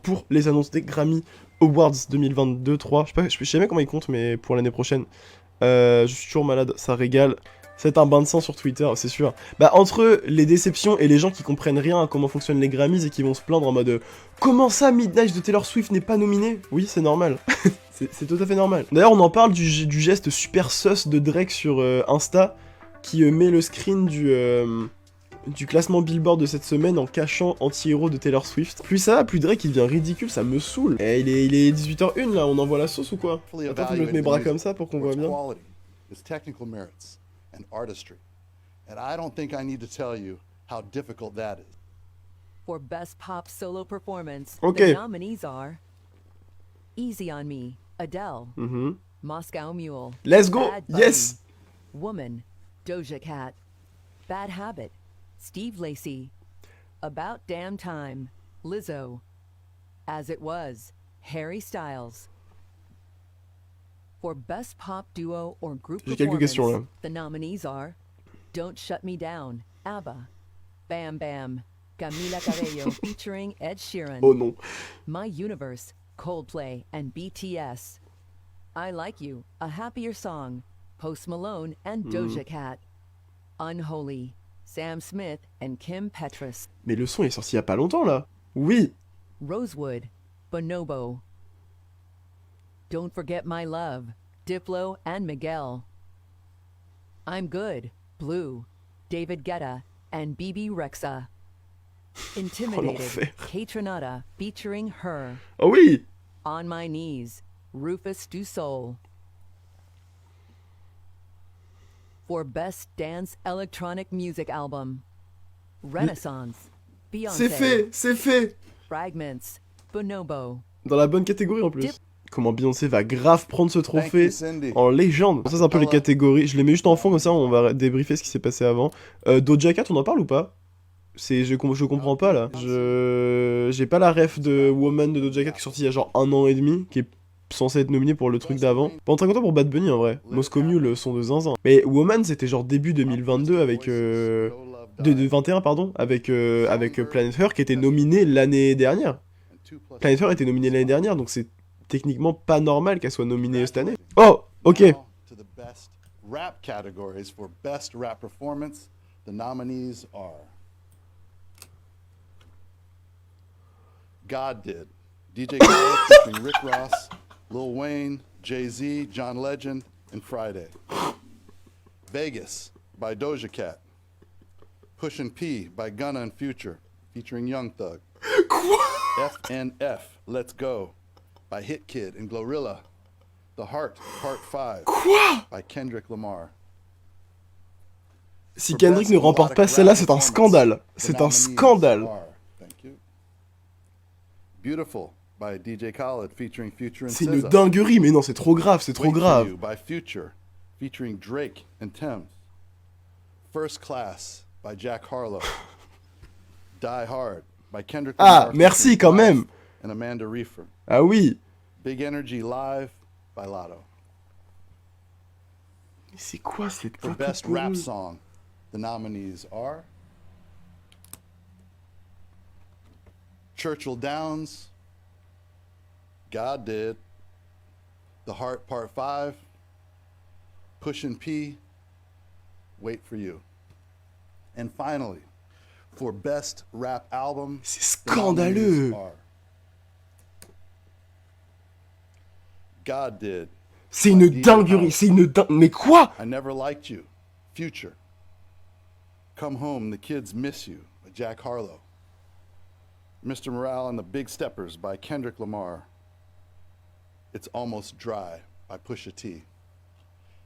pour les annonces des Grammy Awards 2022-3. Je sais jamais comment ils comptent, mais pour l'année prochaine. Je suis toujours malade, ça régale. C'est un bain de sang sur Twitter, c'est sûr. Bah, entre les déceptions et les gens qui comprennent rien à comment fonctionnent les Grammys et qui vont se plaindre en mode comment ça, Midnight de Taylor Swift n'est pas nominé? Oui, c'est normal. c'est tout à fait normal. D'ailleurs, on en parle du geste super sus de Drake sur Insta, qui met le screen du classement Billboard de cette semaine en cachant anti-héros de Taylor Swift. Plus ça, plus Drake il devient ridicule, ça me saoule. Et il est 18h01 là, on envoie la sauce ou quoi? Attends, faut que je mette mes bras comme ça pour qu'on voit bien. Its technical merits and artistry. And I don't think I need to tell you how difficult that is. For Best Pop Solo Performance, Okay. the nominees are Easy on Me, Adele, Moscow Mule, Let's go, Bad Bunny, yes. Woman, Doja Cat, Bad Habit, Steve Lacy, About Damn Time, Lizzo, As It Was, Harry Styles. For Best Pop Duo or Group J'ai quelques questions là. Performance, the nominees are Don't Shut Me Down, ABBA, Bam Bam, Camila Cabello featuring Ed Sheeran, Oh non. My Universe, Coldplay and BTS, I Like You, A Happier Song, Post Malone and Doja Cat, Unholy, Sam Smith and Kim Petras, Mais le son est sorti il y a pas longtemps là. Oui. Rosewood, Bonobo, Don't Forget My Love, Diplo and Miguel, I'm Good, Blue, David Guetta and BB Rexa, Intimidated, l'enfer. Kaytranada featuring Her, Oh oui. On My Knees, Rufus Du Sol. For Best Dance Electronic Music Album, Renaissance, C'est fait, c'est fait. Fragments, Bonobo. Dans la bonne catégorie en plus. Comment Beyoncé va grave prendre ce Thank trophée you, Cindy. en légende. Ça c'est un peu les catégories. Je les mets juste en fond comme ça, on va débriefer ce qui s'est passé avant. Doja Cat, on en parle ou pas? Je comprends pas là. J'ai pas la ref de Woman de Doja Cat qui est sortie il y a genre 1 an et demi, qui est censé être nominé pour le truc d'avant. Pas très content pour Bad Bunny en vrai. Moscow Mule, le son de zinzin. Mais Woman c'était genre début 2022 avec de 21 pardon, avec Planet Her qui était nominé l'année dernière. Planet Her était nominé l'année dernière, donc c'est techniquement pas normal qu'elle soit nominée cette année. Oh, ok. Now to the best rap categories. For best rap performance, the nominees are God Did, DJ Khaled featuring Rick Ross, Lil Wayne, Jay-Z, John Legend, and Friday. Vegas by Doja Cat. Pushin' P by Gunna and Future featuring Young Thug. FNF, Let's Go by Hit Kid and Glorilla. The Heart, Part 5 by Kendrick Lamar. Si Kendrick ne remporte pas celle-là, c'est un scandale. C'est un scandale. Thank you. Beautiful by DJ Khaled featuring Future and C'est une SZA. dinguerie, mais non, c'est trop grave, c'est trop Wait For grave. You by Future featuring Drake and Thames. First Class by Jack Harlow. Die Hard by Kendrick Ah, Lamar merci featuring quand Plies même. and Amanda Reefer. Ah oui. Big Energy Live by Lotto. C'est quoi cette For Best Rap Song, the nominees are Churchill Downs, God Did, The Heart Part 5, Pushin' P, Wait For You. And finally, for Best Rap Album, C'est the nominees scandaleux. are God Did, C'est une dinguerie, c'est une dinguerie. Mais quoi? I Never Liked You, Future. Come Home, The Kids Miss You by Jack Harlow. Mr. Morale and the Big Steppers by Kendrick Lamar. It's Almost Dry by Pusha T.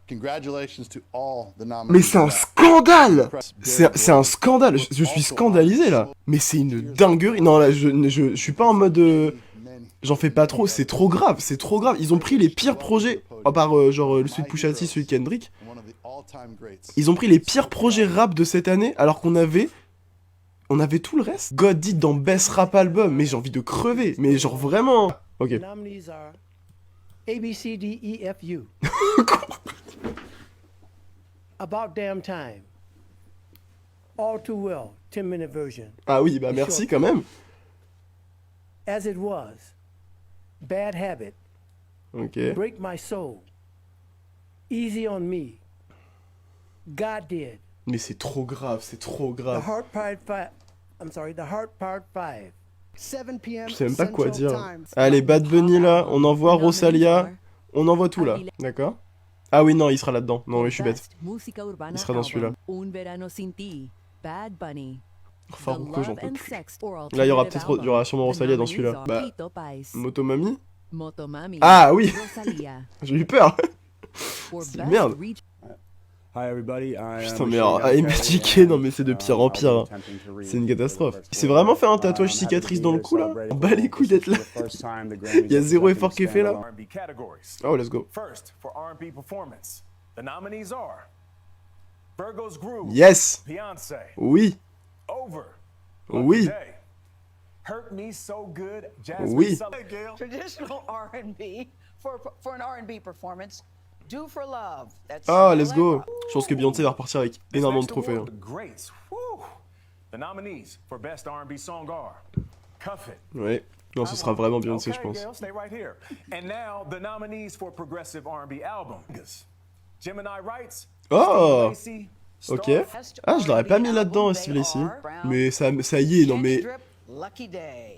Congratulations to all the nominees. Mais c'est un scandale. C'est un scandale. Je suis scandalisé là. Mais c'est une dinguerie. Non là, je suis pas en mode. J'en fais pas trop. C'est trop grave. C'est trop grave. Ils ont pris les pires projets. À part genre celui de Pusha T, celui de Kendrick. Ils ont pris les pires projets rap de cette année, alors qu'on avait tout le reste. God dit dans Best Rap Album, mais j'ai envie de crever. Mais genre vraiment. Ok. The nominees are A, B, C, D, E, F, U. About Damn Time. All Too Well, 10-minute version. Ah oui, bah merci quand même. As It Was, Bad Habit, Ok. Break My Soul, Easy on Me, God Did, Mais c'est trop grave, c'est trop grave. The Heart Part 5. 7 p.m. Je sais même pas quoi Central dire. Time. Allez, Bad Bunny là, on envoie Rosalia, on envoie tout là. D'accord? Ah oui, non, il sera là-dedans. Non, oui, je suis bête. Il sera dans celui-là. Un Verano Sin Ti, Bad Bunny. Enfin, The pourquoi j'en Love peux and plus. Sex or Là, il y aura Alternative peut-être, il y aura sûrement Album. Rosalia dans The celui-là. nominees Bah, are Tito Pais, Motomami? Motomami, Ah oui, Rosalia. j'ai eu peur. For C'est- Best merde. Reg- Hi everybody, Putain, mais alors, MRTK, non mais c'est de pire en pire. Hein. C'est une catastrophe. Il s'est vraiment fait un tatouage cicatrice dans le cou là. On bat les couilles d'être là. Il y a zéro effort qui est fait là. R&B categories. Oh, let's go. First, for R&B performance, the nominees are Virgo's Groove, Yes. Beyonce, Oui. Over, Oui. Day, Hurt Me So Good, Jasmine Oui. Sullivan. Hey, Gail. Traditional R&B for an R&B performance. Do for Love. That's Ah, let's go. Allegra. Je pense que Beyoncé va repartir avec This énormément de next trophées. award, Hein. the greats. Whew. The nominees for Best R&B Song are Cuff It. Ouais. Non, ce sera vraiment Beyoncé, je Okay, pense. Gail, stay right here. And now, the nominees for Progressive R&B Album. Gemini Rights, Oh. Steve Lacy, Ok. Best Ah, je l'aurais pas R&B mis là-dedans, album, Steve they Lacy. are Brown, Mais ça y est, non mais... Kenny Drip, Lucky Day.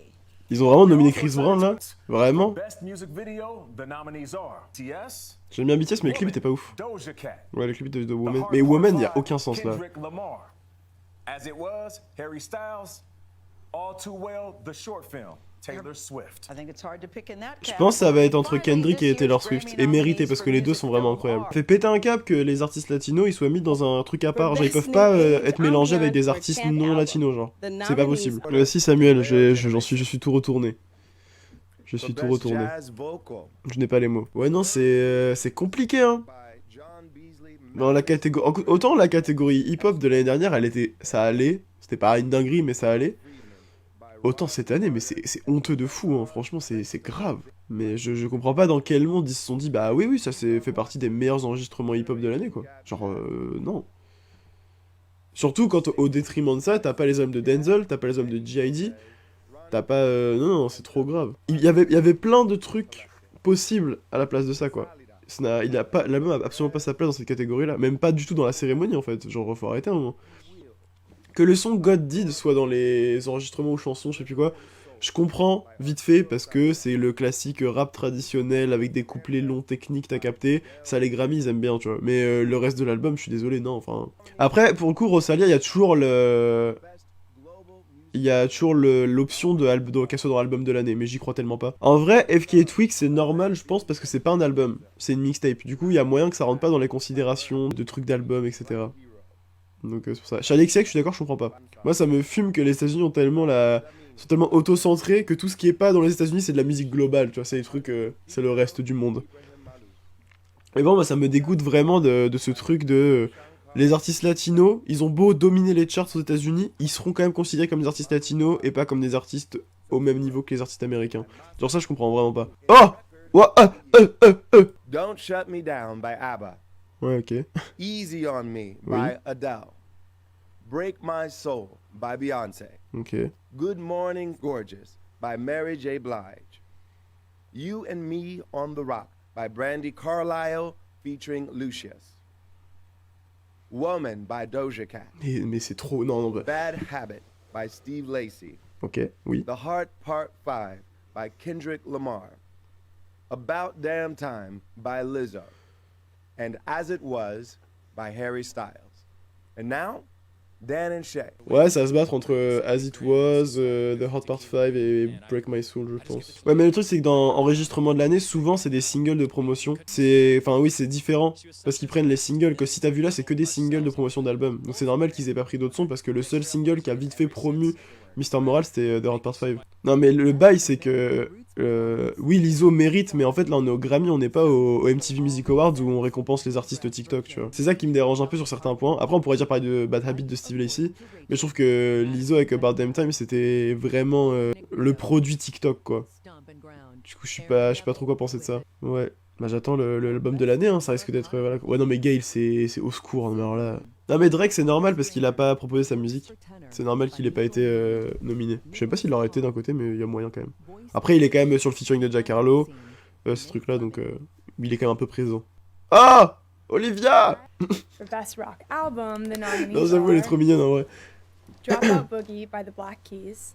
Ils ont vraiment nominé Chris Brown là? Vraiment? Best Music Video, the nominees are TS, J'aime bien BTS, mais le clip était pas ouf. Doja Cat, Ouais, le clip de The Woman. Hard Mais Part Woman, il y a 5, aucun sens là. Kendrick Lamar, As It Was, Harry Styles, All Too Well, the short film, Taylor Swift. I think it's hard to pick in that Je pense que ça va être entre Kendrick et Taylor Swift. Et mérité, parce que les deux sont vraiment incroyables. Ça fait péter un câble que les artistes latinos ils soient mis dans un truc à part. Genre, ils peuvent pas être mélangés avec des artistes non latinos, genre. C'est pas possible. Si, Samuel, je suis tout retourné. Je suis tout retourné. Je n'ai pas les mots. Ouais, non, c'est compliqué, hein. Dans la catégorie... Autant la catégorie hip-hop de l'année dernière, ça allait. C'était pas une dinguerie, mais ça allait. Autant cette année, mais c'est honteux de fou, hein. Franchement, c'est grave. Mais je comprends pas dans quel monde ils se sont dit, bah oui, ça fait partie des meilleurs enregistrements hip-hop de l'année, quoi. Genre, non. Surtout quand au détriment de ça, t'as pas les albums de Denzel, t'as pas les albums de G.I.D., t'as pas... Non, c'est trop grave. Il y avait plein de trucs possibles à la place de ça, quoi. L'album a absolument pas sa place dans cette catégorie-là, même pas du tout dans la cérémonie, en fait. Genre, faut arrêter un moment. Que le son God Did soit dans les enregistrements ou chansons, je sais plus quoi, je comprends vite fait parce que c'est le classique rap traditionnel avec des couplets longs techniques, t'as capté. Ça, les Grammy, ils aiment bien, tu vois. Mais le reste de l'album, je suis désolé, non, enfin... Après, pour le coup, Rosalia, il y a toujours l'option qu'elle soit dans l'album de l'année, mais j'y crois tellement pas. En vrai, FK Twix, c'est normal, je pense, parce que c'est pas un album, c'est une mixtape. Du coup, il y a moyen que ça rentre pas dans les considérations de trucs d'album, etc. Donc c'est pour ça. Chez Alexiak, je suis d'accord, je comprends pas. Moi, ça me fume que les États-Unis sont tellement auto-centrés que tout ce qui est pas dans les États-Unis, c'est de la musique globale, tu vois, c'est des trucs, c'est le reste du monde. Et bon, moi, ça me dégoûte vraiment de ce truc de... les artistes latinos, ils ont beau dominer les charts aux États-Unis, ils seront quand même considérés comme des artistes latinos et pas comme des artistes au même niveau que les artistes américains. Genre ça, je comprends vraiment pas. Oh! Don't Shut Me Down by ABBA. Ouais, ok. Easy on Me Oui. by Adele. Break My Soul by Beyonce. Ok. Good Morning Gorgeous by Mary J. Blige. You and Me on the Rock by Brandy Carlisle featuring Lucius. Woman by Doja Cat. Mais c'est trop... Non, bah... Bad Habit by Steve Lacy. Ok, oui. The Heart Part 5 by Kendrick Lamar. About Damn Time by Lizzo. And As It Was by Harry Styles. And now, Dan and Shay. Ouais, ça va se battre entre As It Was, The Hot Part 5 et Break My Soul, je pense. Ouais, mais le truc, c'est que dans Enregistrement de l'année, souvent, c'est des singles de promotion. Enfin, oui, c'est différent. Parce qu'ils prennent les singles, que si t'as vu là, c'est que des singles de promotion d'album. Donc c'est normal qu'ils aient pas pris d'autres sons, parce que le seul single qui a vite fait promu Mr. Moral, c'était The Hot Part 5. Non, mais le bail, c'est que... oui, Lizzo mérite, mais en fait, là, on est au Grammy, on n'est pas au MTV Music Awards où on récompense les artistes TikTok, tu vois. C'est ça qui me dérange un peu sur certains points. Après, on pourrait dire pareil de Bad Habit de Steve Lacy, mais je trouve que Lizzo avec About Damn Time, c'était vraiment le produit TikTok, quoi. Du coup, je sais pas trop quoi penser de ça. Ouais. Bah, j'attends l'album de l'année, hein, ça risque d'être... voilà. Ouais, non, mais Gail, c'est au secours, hein, mais alors là... Non mais Drake c'est normal parce qu'il a pas proposé sa musique. C'est normal qu'il ait pas été nominé. Je sais pas s'il l'aurait été d'un côté mais il y a moyen quand même. Après il est quand même sur le featuring de Jack Harlow, ce truc là donc il est quand même un peu présent. Ah Olivia. For Best Rock Album, the Non nominees j'avoue elle est are trop mignonne en vrai. Dropout Boogie by the Black Keys,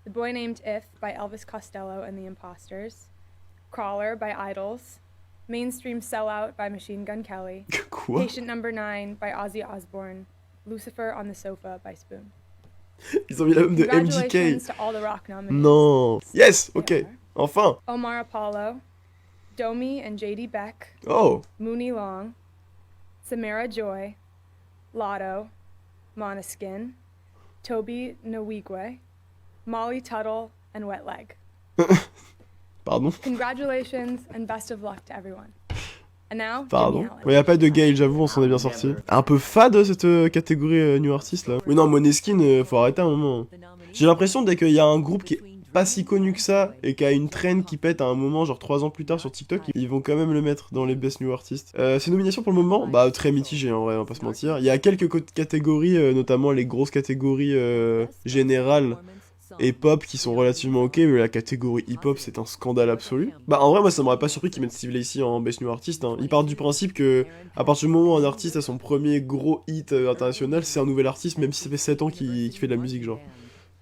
The Boy Named If by Elvis Costello and the Imposters, Crawler by Idols, Mainstream Sellout by Machine Gun Kelly, Quoi? Patient Number 9 by Ozzy Osbourne, Lucifer on the Sofa by Spoon. Ils ont mis l'album de MGK. Congratulations to all the rock nominees. Non. Yes, They ok. are Enfin. Omar Apollo, Domi and JD Beck, Oh. Mooney Long, Samara Joy, Lotto, Monoskin, Toby Nwigwe, Molly Tuttle, and Wet Leg. Pardon. Congratulations and best of luck to everyone. And now, Pardon. Jimmy Allen. Ouais, y a pas de Gale, j'avoue, on s'en est bien sorti. Un peu fade cette catégorie New Artist là. Oui, non, Måneskin, faut arrêter un moment. J'ai l'impression dès qu'il y a un groupe qui est pas si connu que ça et qui a une traîne qui pète à un moment, genre 3 ans plus tard sur TikTok, ils vont quand même le mettre dans les Best New Artists. Ces nominations pour le moment, bah très mitigées en vrai, on va pas se mentir. Il y a quelques catégories, notamment les grosses catégories générales et pop qui sont relativement ok, mais la catégorie hip-hop c'est un scandale absolu. Bah en vrai moi ça m'aurait pas surpris qu'ils mettent Steve Lacy en Best New Artist, hein. Ils partent du principe que à partir du moment où un artiste a son premier gros hit international, c'est un nouvel artiste même si ça fait 7 ans qu'il fait de la musique genre.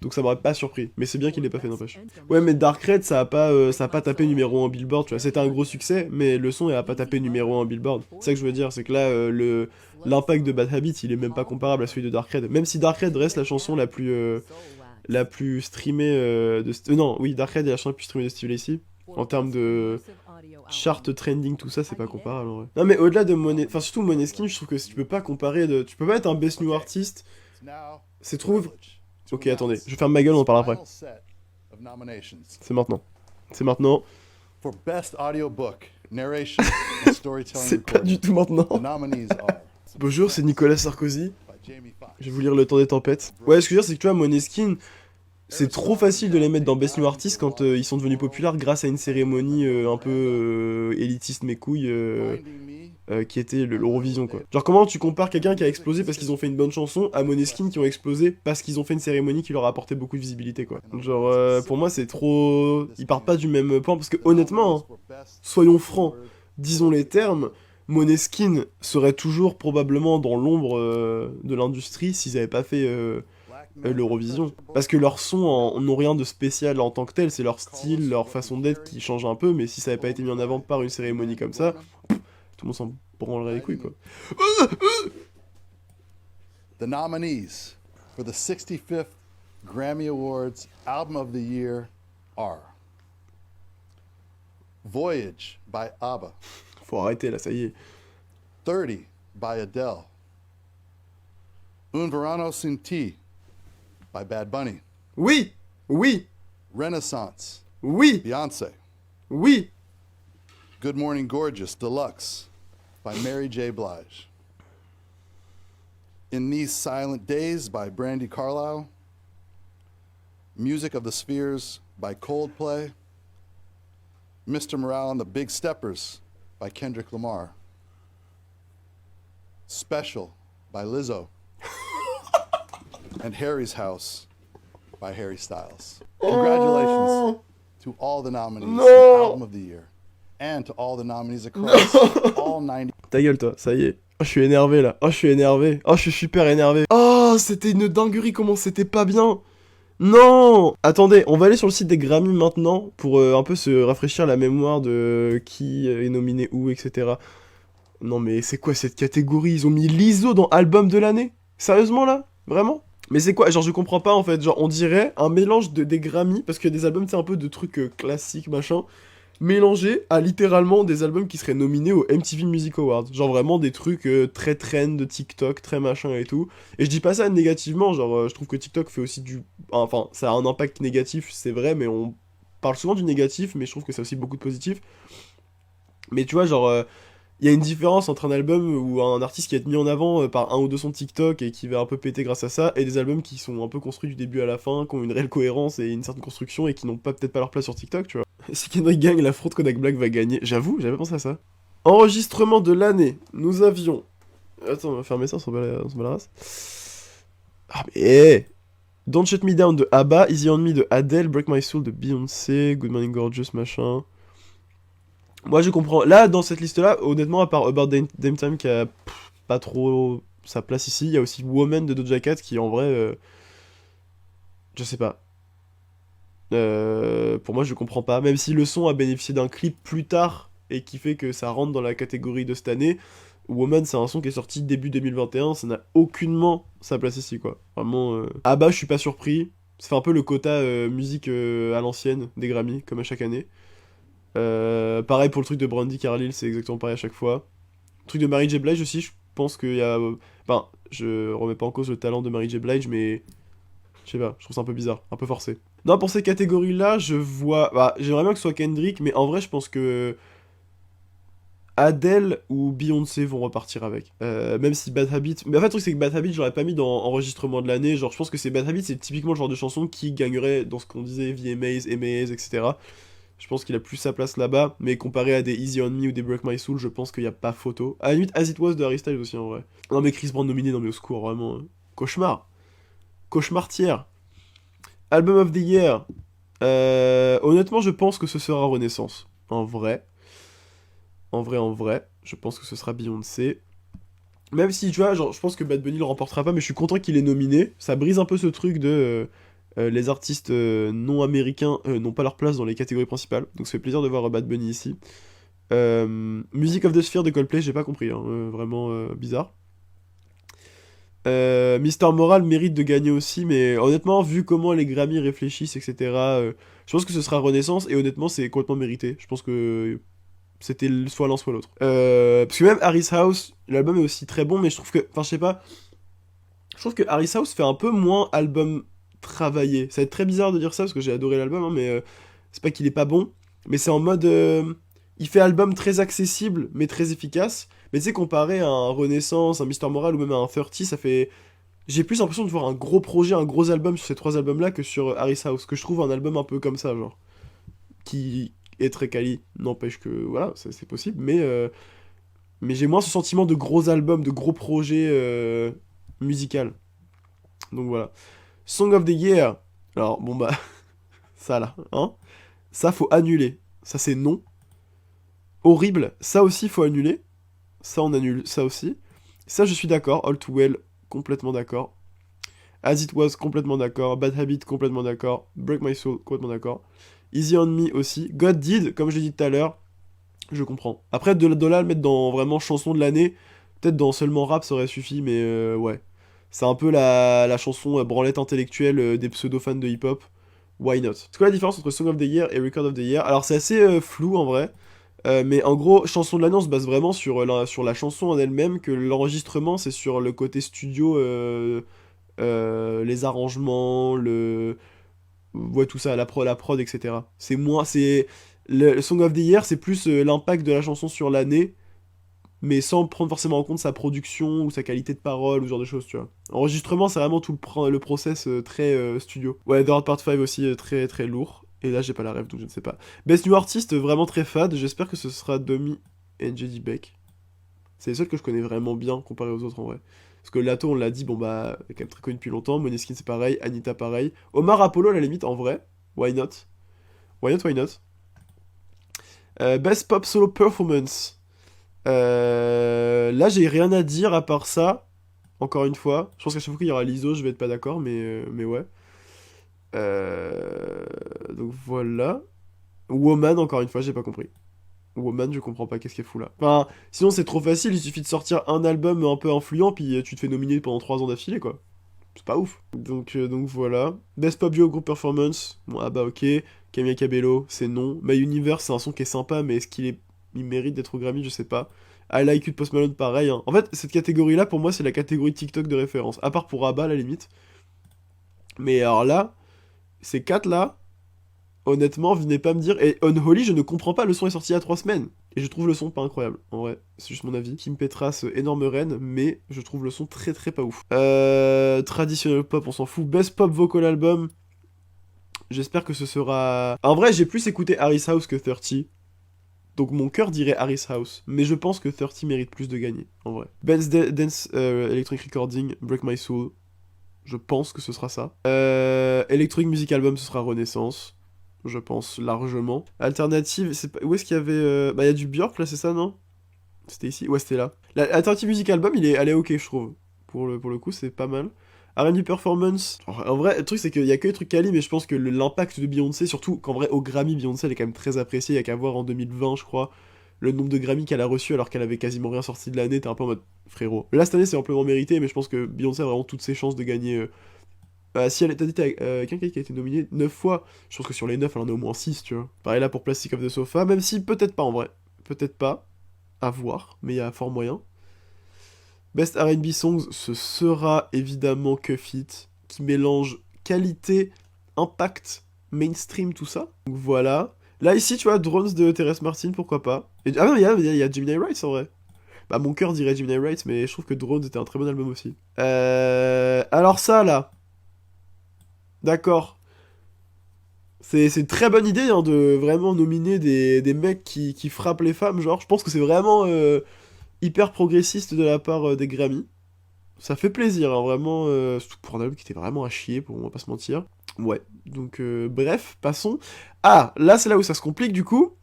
Donc ça m'aurait pas surpris, mais c'est bien qu'il l'ait pas fait n'empêche. Ouais mais Dark Red ça a pas tapé numéro 1 en Billboard, tu vois, c'était un gros succès, mais le son il a pas tapé numéro 1 en Billboard. C'est ça que je veux dire, c'est que là l'impact de Bad Habits il est même pas comparable à celui de Dark Red. Même si Dark Red reste la chanson la plus streamée non, oui, Dark Red est la chanson la plus streamée de Steve Lacy. En termes de chart trending, tout ça, c'est pas comparable en vrai. Non mais au-delà de enfin surtout Måneskin, je trouve que tu peux pas comparer tu peux pas être un Best New Artist. C'est trop... Ok, attendez, je ferme ma gueule, on en parle après. C'est maintenant. C'est maintenant. For Best Audiobook, Narration and Storytelling C'est pas du tout maintenant. The nominees are Bonjour, c'est Nicolas Sarkozy. by Jamie Foxx. Je vais vous lire Le Temps des Tempêtes. Ouais, ce que je veux dire, c'est que tu vois, Måneskin, c'est trop facile de les mettre dans Best New Artist quand ils sont devenus populaires grâce à une cérémonie un peu élitiste mes couilles qui était l'Eurovision quoi. Genre comment tu compares quelqu'un qui a explosé parce qu'ils ont fait une bonne chanson à Måneskin qui ont explosé parce qu'ils ont fait une cérémonie qui leur a apporté beaucoup de visibilité quoi. Genre pour moi c'est trop... Ils partent pas du même point parce que honnêtement, hein, soyons francs, disons les termes, Måneskin serait toujours probablement dans l'ombre de l'industrie s'ils avaient pas fait l'Eurovision. Parce que leurs sons n'ont rien de spécial en tant que tel, c'est leur style, leur façon d'être qui change un peu, mais si ça avait pas été mis en avant par une cérémonie comme ça, tout le monde s'en branlerait les couilles quoi. The nominees for the 65th Grammy Awards Album of the Year are Voyage by ABBA, Faut arrêter là, ça y est. 30 by Adele, Un Verano Sin Ti by Bad Bunny, Oui! Oui! Renaissance, Oui! Beyonce, Oui! Good Morning Gorgeous Deluxe by Mary J. Blige, In These Silent Days by Brandy Carlisle, Music of the Spheres by Coldplay, Mr. Morale and the Big Steppers by Kendrick Lamar, Special by Lizzo, and Harry's House by Harry Styles. Congratulations to all the nominees for Album of the Year, and to all the nominees across all 90. Ta gueule toi, ça y est. Oh, je suis énervé là. Oh, je suis énervé. Oh, je suis super énervé. Oh, c'était une dinguerie, comment c'était pas bien. Non! Attendez, on va aller sur le site des Grammy maintenant pour un peu se rafraîchir la mémoire de qui est nominé où, etc. Non mais c'est quoi cette catégorie? Ils ont mis Lizzo dans album de l'année? Sérieusement là? Vraiment? Mais c'est quoi? Genre je comprends pas en fait, genre on dirait un mélange des Grammy, parce que des albums c'est un peu de trucs classiques machin, mélangés à littéralement des albums qui seraient nominés aux MTV Music Awards. Genre vraiment des trucs très trend de TikTok, très machin et tout. Et je dis pas ça négativement, genre je trouve que TikTok fait aussi du... Enfin, ça a un impact négatif, c'est vrai, mais on parle souvent du négatif, mais je trouve que ça a aussi beaucoup de positif. Mais tu vois, genre... Il y a une différence entre un album ou un artiste qui va être mis en avant par un ou deux sons TikTok et qui va un peu péter grâce à ça, et des albums qui sont un peu construits du début à la fin, qui ont une réelle cohérence et une certaine construction et qui n'ont peut-être pas leur place sur TikTok, tu vois. Si Kendrick gagne, la fraude Kodak Black va gagner. J'avoue, j'avais pensé à ça. Enregistrement de l'année, nous avions Attends, on va fermer ça, on s'en bat la race. Ah mais... Don't Shut Me Down de ABBA, Easy On Me de Adele, Break My Soul de Beyoncé, Good Morning Gorgeous, machin... Moi, je comprends. Là, dans cette liste-là, honnêtement, à part About Damn Time qui a pas trop sa place ici, il y a aussi Woman de Doja Cat qui, en vrai... je sais pas. Pour moi, je comprends pas. Même si le son a bénéficié d'un clip plus tard et qui fait que ça rentre dans la catégorie de cette année, Woman, c'est un son qui est sorti début 2021, ça n'a aucunement sa place ici, quoi. Vraiment. Ah bah, je suis pas surpris. C'est un peu le quota musique à l'ancienne des Grammy, comme à chaque année. Pareil pour le truc de Brandy Carlile, c'est exactement pareil à chaque fois. Le truc de Mary J. Blige aussi, je pense qu'il y a. Enfin, je remets pas en cause le talent de Mary J. Blige, mais. Je sais pas, je trouve ça un peu bizarre, un peu forcé. Non, pour ces catégories-là, je vois... Bah, j'aimerais bien que ce soit Kendrick, mais en vrai, je pense que... Adele ou Beyoncé vont repartir avec. Même si Bad Habit... Mais en fait, le truc, c'est que Bad Habit, je l'aurais pas mis dans enregistrement de l'année. Genre, je pense que c'est Bad Habit, c'est typiquement le genre de chanson qui gagnerait dans ce qu'on disait, VMAs, MAs, etc. Je pense qu'il a plus sa place là-bas, mais comparé à des Easy On Me ou des Break My Soul, je pense qu'il y a pas photo. À la limite, As It Was de Harry Styles aussi, en vrai. Non, mais Chris Brown nominé, non mais au secours, vraiment. Cauchemar. Cauchemartière. Album of the Year. Honnêtement, je pense que ce sera Renaissance. En vrai. En vrai. Je pense que ce sera Beyoncé. Même si, tu vois, genre, je pense que Bad Bunny le remportera pas, mais je suis content qu'il est nominé. Ça brise un peu ce truc de... les artistes non américains n'ont pas leur place dans les catégories principales. Donc ça fait plaisir de voir Bad Bunny ici. Music of the Sphere de Coldplay, j'ai pas compris. Hein, vraiment bizarre. Mister Moral mérite de gagner aussi, mais honnêtement, vu comment les Grammy réfléchissent, etc., je pense que ce sera Renaissance, et honnêtement, c'est complètement mérité. Je pense que c'était soit l'un, soit l'autre. Parce que même Harry's House, l'album est aussi très bon, mais je trouve que... Enfin, je sais pas... Je trouve que Harry's House fait un peu moins album travaillé. Ça va être très bizarre de dire ça, parce que j'ai adoré l'album, hein, mais c'est pas qu'il est pas bon, mais c'est en mode... il fait album très accessible, mais très efficace. Mais tu sais, comparé à un Renaissance, un Mister Moral ou même à un 30, ça fait... J'ai plus l'impression de voir un gros projet, un gros album sur ces trois albums-là que sur Harry's House, que je trouve un album un peu comme ça, genre. Qui est très quali, n'empêche que, voilà, c'est possible, mais j'ai moins ce sentiment de gros albums, de gros projets musical. Donc voilà. Song of the Year. Alors, bon bah... ça là, hein. Ça, faut annuler. Ça, c'est non. Horrible. Ça aussi, faut annuler. Ça, on annule ça aussi. Ça, je suis d'accord. All Too Well, complètement d'accord. As It Was, complètement d'accord. Bad Habit, complètement d'accord. Break My Soul, complètement d'accord. Easy On Me aussi. God Did, comme je l'ai dit tout à l'heure, je comprends. Après, de là, le mettre dans vraiment chanson de l'année, peut-être dans seulement rap, ça aurait suffi, mais ouais. C'est un peu la chanson branlette intellectuelle des pseudo-fans de hip-hop. Why not? C'est quoi la différence entre Song of the Year et Record of the Year? Alors, c'est assez flou, en vrai. Mais en gros, chanson de l'année, on se base vraiment sur la chanson en elle-même, que l'enregistrement, c'est sur le côté studio, les arrangements, ouais, tout ça, la prod, etc. C'est moins, c'est... Le Song of the Year, c'est plus l'impact de la chanson sur l'année, mais sans prendre forcément en compte sa production, ou sa qualité de parole, ou ce genre de choses, tu vois. Enregistrement, c'est vraiment tout le process très studio. Ouais, The Hard Part 5 aussi, très très lourd. Et là, j'ai pas la rêve, donc je ne sais pas. Best New Artist, vraiment très fade. J'espère que ce sera Domi et JD Beck. C'est les seuls que je connais vraiment bien, comparé aux autres, en vrai. Parce que Lato, on l'a dit, bon bah, elle est quand même très connue depuis longtemps. Måneskin, c'est pareil. Anita, pareil. Omar Apollo, à la limite, en vrai. Why not? Why not? Best Pop Solo Performance. Là, j'ai rien à dire à part ça. Encore une fois. Je pense qu'à chaque fois qu'il y aura l'ISO, je vais être pas d'accord, mais ouais. Donc voilà. Woman, encore une fois, j'ai pas compris. Woman, je comprends pas qu'est-ce qu'elle fout là. Enfin, sinon c'est trop facile, il suffit de sortir un album un peu influent, puis tu te fais nominer pendant 3 ans d'affilée, quoi. C'est pas ouf. Donc voilà. Best Pop Duo Group Performance. Bon, ah bah ok. Camilla Cabello, c'est non. My Universe, c'est un son qui est sympa, mais est-ce il mérite d'être au Grammy, je sais pas. I Like You de Post Malone, pareil. Hein. En fait, cette catégorie-là, pour moi, c'est la catégorie TikTok de référence. À part pour Abba, à la limite. Mais alors là... Ces 4 là, honnêtement, venez pas me dire. Et Unholy, je ne comprends pas, le son est sorti il y a 3 semaines. Et je trouve le son pas incroyable. En vrai, c'est juste mon avis. Kim Petras, énorme reine, mais je trouve le son très très pas ouf. Traditional pop, on s'en fout. Best pop vocal album. J'espère que ce sera. En vrai, j'ai plus écouté Harry's House que 30. Donc mon cœur dirait Harris House, mais je pense que 30 mérite plus de gagner, en vrai. Ben's Dance Electronic Recording, Break My Soul, je pense que ce sera ça. Electronic Music Album, ce sera Renaissance, je pense largement. Alternative, où est-ce qu'il y avait... Bah il y a du Björk là, c'est ça, non? C'était ici? Ouais, c'était là. L'Alternative Music Album, elle est ok, je trouve. Pour le coup, c'est pas mal. R&B Performance. En vrai, le truc, c'est qu'il y a que les trucs quali, mais je pense que l'impact de Beyoncé, surtout qu'en vrai, au Grammy, Beyoncé, elle est quand même très appréciée. Il y a qu'à voir en 2020, je crois, le nombre de Grammy qu'elle a reçu alors qu'elle avait quasiment rien sorti de l'année. T'es un peu en mode frérot. Là, cette année, c'est amplement mérité, mais je pense que Beyoncé a vraiment toutes ses chances de gagner. Si elle t'as dit quelqu'un qui a été nominé 9 fois, je pense que sur les 9, elle en a au moins 6, tu vois. Pareil là pour Plastic of the Sofa, même si peut-être pas en vrai. Peut-être pas. À voir, mais il y a fort moyen. Best R&B Songs, ce sera évidemment Cuff It, qui mélange qualité, impact, mainstream, tout ça. Donc voilà. Là, ici, tu vois, Drones de Terrence Martin, pourquoi pas. Ah non, il y a Gemini Rights, en vrai. Bah, mon cœur dirait Gemini Rights, mais je trouve que Drones était un très bon album aussi. Alors ça, là. D'accord. C'est une très bonne idée, hein, de vraiment nominer des mecs qui frappent les femmes, genre. Je pense que c'est vraiment... hyper progressiste de la part des Grammy. Ça fait plaisir, hein, vraiment, surtout pour un album qui était vraiment à chier, on va pas se mentir. Ouais, donc bref, passons. Ah, là c'est là où ça se complique du coup.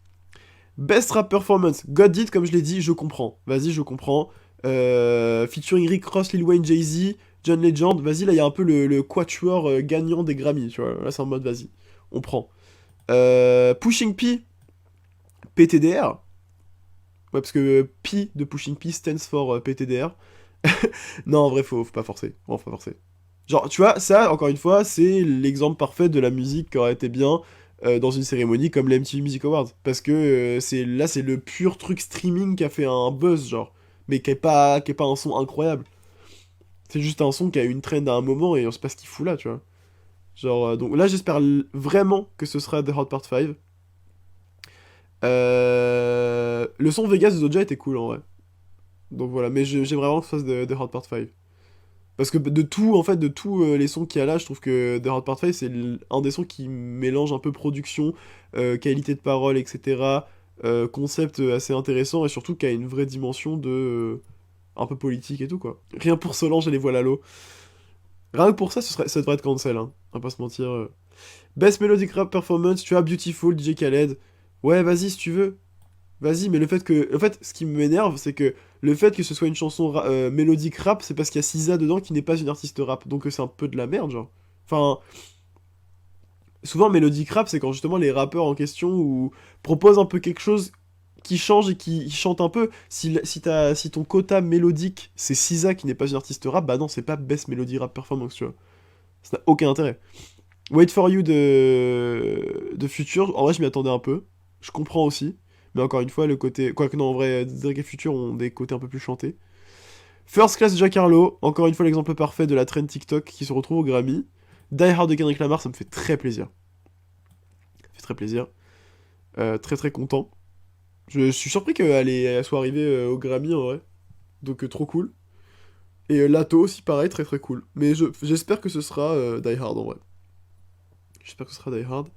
Best Rap Performance, God Did, comme je l'ai dit, je comprends. Vas-y, je comprends. Featuring Rick Ross, Lil Wayne, Jay-Z, John Legend, vas-y, là il y a un peu le quatuor gagnant des Grammy, tu vois. Là c'est en mode, vas-y, on prend. Pushing P, PTDR. Ouais, parce que P de Pushing P stands for PTDR. Non, en vrai, faut pas forcer. Bon, faut pas forcer. Genre, tu vois, ça, encore une fois, c'est l'exemple parfait de la musique qui aurait été bien dans une cérémonie comme les MTV Music Awards. Parce que c'est le pur truc streaming qui a fait un buzz, genre. Mais qui est pas un son incroyable. C'est juste un son qui a eu une trend à un moment et on sait pas ce qu'il fout là, tu vois. Genre, donc là, j'espère vraiment que ce sera The Hot Part 5. Le son Vegas de Doja était cool en vrai. Donc voilà, mais j'aimerais vraiment que ce fasse The Hot Part 5. Parce que de tout, en fait, de tous les sons qu'il y a là, je trouve que The Hot Part 5 c'est un des sons qui mélange un peu production, qualité de parole, etc. Concept assez intéressant et surtout qui a une vraie dimension de un peu politique et tout quoi. Rien pour Solange et les voiles à l'eau. Rien que pour ça, ça devrait être cancel, hein. On va pas se mentir. Best Melodic Rap Performance, tu as Beautiful, DJ Khaled. Ouais, vas-y si tu veux. Vas-y, mais le fait que... En fait, ce qui m'énerve, c'est que le fait que ce soit une chanson mélodique rap, c'est parce qu'il y a SZA dedans qui n'est pas une artiste rap. Donc c'est un peu de la merde, genre. Enfin... Souvent, mélodique rap, c'est quand justement les rappeurs en question proposent un peu quelque chose qui change et qui chante un peu. Si ton quota mélodique, c'est SZA qui n'est pas une artiste rap, bah non, c'est pas Best Melody Rap Performance, tu vois. Ça n'a aucun intérêt. Wait For You de Future, en vrai, je m'y attendais un peu. Je comprends aussi. Mais encore une fois, le côté... Quoique non, en vrai, Drake et Future ont des côtés un peu plus chantés. First Class Jack Harlow, encore une fois l'exemple parfait de la trend TikTok qui se retrouve au Grammy. Die Hard de Kendrick Lamar, ça me fait très plaisir. Ça fait très plaisir. Très très content. Je suis surpris qu'elle soit arrivée au Grammy en vrai. Donc trop cool. Et Lato aussi pareil, très très cool. Mais j'espère que ce sera Die Hard en vrai. J'espère que ce sera Die Hard.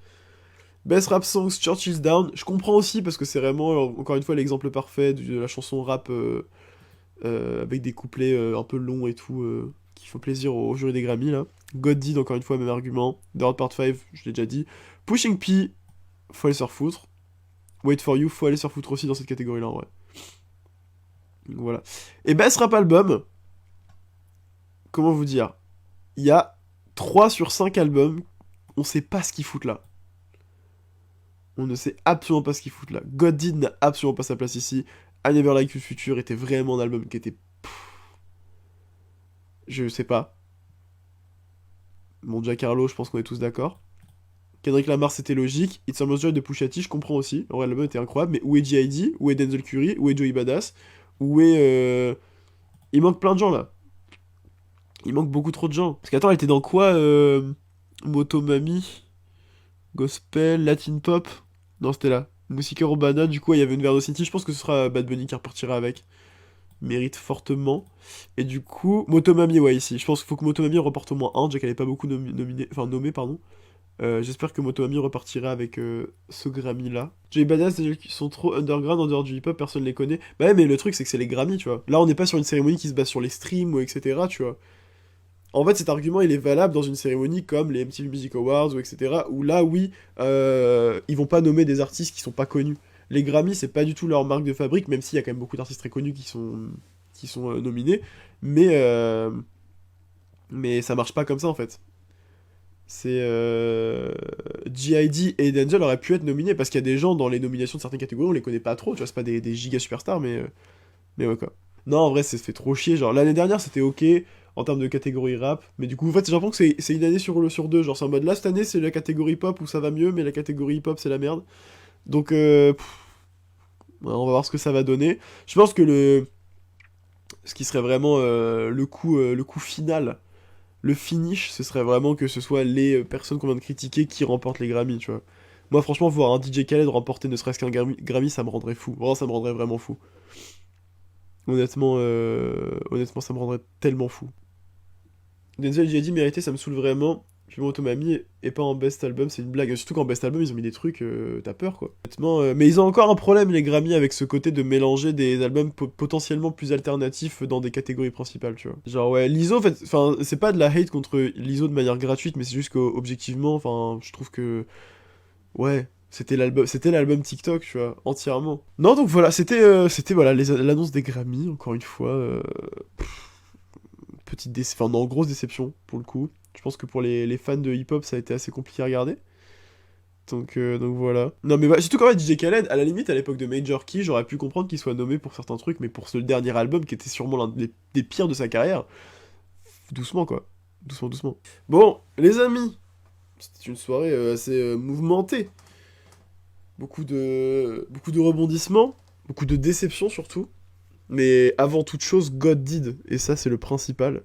Best Rap Songs, Churchill's Down, je comprends aussi parce que c'est vraiment, encore une fois, l'exemple parfait de la chanson rap avec des couplets un peu longs et tout, qui font plaisir au jury des Grammy, là. God Did, encore une fois, même argument. The Hot Part 5, je l'ai déjà dit. Pushing P, faut aller se faire foutre. Wait For You, faut aller se faire foutre aussi dans cette catégorie-là, en vrai. Donc, voilà. Et Best Rap Album, comment vous dire, il y a 3 sur 5 albums, on sait pas ce qu'ils foutent là. On ne sait absolument pas ce qu'ils foutent là. God Did n'a absolument pas sa place ici. I Never Like You Future était vraiment un album qui était... Je sais pas. Bon, Jack Harlow, je pense qu'on est tous d'accord. Kendrick Lamar, c'était logique. It's Almost Joy de Pusha T, je comprends aussi. En vrai, l'album était incroyable. Mais où est G.I.D? Où est Denzel Curry? Où est Joey Badass? Où est... Il manque plein de gens, là. Il manque beaucoup trop de gens. Parce qu'attends, elle était dans quoi Motomami? Gospel, Latin Pop? Non, c'était là. Musica Urbana, du coup, il y avait une Verdo City. Je pense que ce sera Bad Bunny qui repartira avec. Mérite fortement. Et du coup, Motomami, ouais, ici. Je pense qu'il faut que Motomami reporte au moins un, déjà qu'elle n'est pas beaucoup nommée, pardon. J'espère que Motomami repartira avec ce Grammy-là. Joey Badass, des gens qui sont trop underground, en dehors du hip-hop, personne les connaît. Bah ouais, mais le truc, c'est que c'est les Grammys, tu vois. Là, on n'est pas sur une cérémonie qui se base sur les streams, ou etc., tu vois. En fait, cet argument, il est valable dans une cérémonie comme les MTV Music Awards, ou etc., où là, oui, ils vont pas nommer des artistes qui sont pas connus. Les Grammys, c'est pas du tout leur marque de fabrique, même s'il y a quand même beaucoup d'artistes très connus qui sont nominés, mais ça marche pas comme ça, en fait. C'est G.I.D. et Denzel auraient pu être nominés parce qu'il y a des gens dans les nominations de certaines catégories, on les connaît pas trop, tu vois, c'est pas des giga superstars, mais ouais quoi. Non, en vrai, ça se fait trop chier. Genre, l'année dernière, c'était ok en termes de catégorie rap, mais du coup, en fait, j'ai l'impression que c'est une année sur deux. Genre, c'est en mode là, cette année, c'est la catégorie pop où ça va mieux, mais la catégorie hip-hop, c'est la merde. Donc, ouais, on va voir ce que ça va donner. Je pense que ce qui serait vraiment le coup final. Le finish, ce serait vraiment que ce soit les personnes qu'on vient de critiquer qui remportent les Grammys, tu vois. Moi, franchement, voir un DJ Khaled remporter ne serait-ce qu'un Grammy, ça me rendrait fou. Vraiment, ça me rendrait vraiment fou. Honnêtement, ça me rendrait tellement fou. Denzel J.I.D. mérité, ça me saoule vraiment. Puis Motomami est pas en best album, c'est une blague. Surtout qu'en best album, ils ont mis des trucs, t'as peur, quoi. Honnêtement, mais ils ont encore un problème, les Grammy, avec ce côté de mélanger des albums potentiellement plus alternatifs dans des catégories principales, tu vois. Genre, ouais, Lizzo, en fait, enfin, c'est pas de la hate contre Lizzo de manière gratuite, mais c'est juste qu'objectivement, enfin, je trouve que... Ouais, c'était l'album TikTok, tu vois, entièrement. Non, donc voilà, c'était voilà, l'annonce des Grammy, encore une fois. Grosse déception, pour le coup. Je pense que pour les fans de hip-hop, ça a été assez compliqué à regarder. Donc voilà. Non mais surtout qu'en fait, DJ Khaled, à la limite, à l'époque de Major Key, j'aurais pu comprendre qu'il soit nommé pour certains trucs, mais pour ce dernier album, qui était sûrement l'un des pires de sa carrière, doucement quoi. Doucement. Bon, les amis, c'était une soirée assez mouvementée. Beaucoup de rebondissements, beaucoup de déceptions surtout. Mais avant toute chose, God did, et ça c'est le principal.